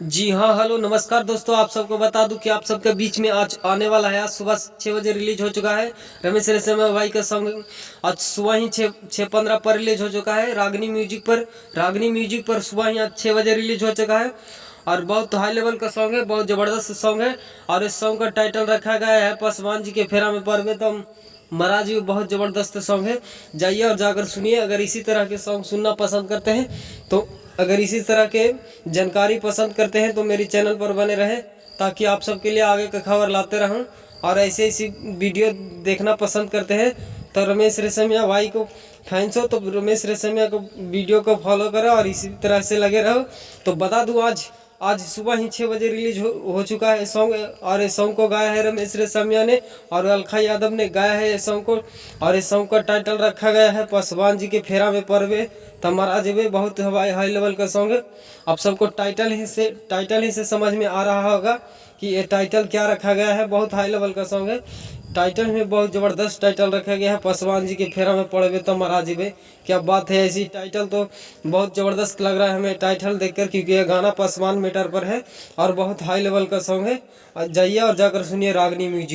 जी हाँ, हेलो नमस्कार दोस्तों। आप सबको बता दूं कि आप सबके बीच में आज आने वाला है। आज सुबह 6 बजे रिलीज हो चुका है रमेश रेशमिया भाई का सॉन्ग। आज सुबह ही 6:15 पर रिलीज हो चुका है रागनी म्यूजिक पर सुबह ही आज 6 बजे रिलीज हो चुका है। और बहुत हाई लेवल का सॉन्ग है, बहुत ज़बरदस्त सॉन्ग है। और इस सॉन्ग का टाइटल रखा गया है पासवान जी के फेरा में परवे तुम महाराज। भी बहुत ज़बरदस्त सॉन्ग है, जाइए और जाकर सुनिए। अगर इसी तरह के सॉन्ग सुनना पसंद करते हैं तो अगर इसी तरह के जानकारी पसंद करते हैं तो मेरी चैनल पर बने रहें, ताकि आप सबके लिए आगे का खबर लाते रहूं। और ऐसे ऐसी वीडियो देखना पसंद करते हैं तो रमेश रेशमिया भाई को फैंस हो तो रमेश रेशमिया को वीडियो को फॉलो करो और इसी तरह से लगे रहो। तो बता दूं आज सुबह ही 6 बजे रिलीज हो चुका है सॉन्ग। और इस सॉन्ग को गाया है रमेश रेशमिया ने और अलखा यादव ने गाया है इस सॉन्ग को। और इस सॉन्ग का टाइटल रखा गया है पासवान जी के फेरा में परवे तमारा जेबे। बहुत हाई लेवल का सॉन्ग है। आप सबको टाइटल ही से समझ में आ रहा होगा कि ये टाइटल क्या रखा गया है। बहुत हाई लेवल का सॉन्ग है। टाइटल में बहुत ज़बरदस्त टाइटल रखा गया है, पासवान जी के फेरा में पड़े तो महाराज जी। क्या बात है, ऐसी टाइटल तो बहुत ज़बरदस्त लग रहा है हमें टाइटल देखकर, क्योंकि यह गाना पासवान मैटर पर है और बहुत हाई लेवल का सॉन्ग है। जाइए और जाकर सुनिए रागनी म्यूजिक।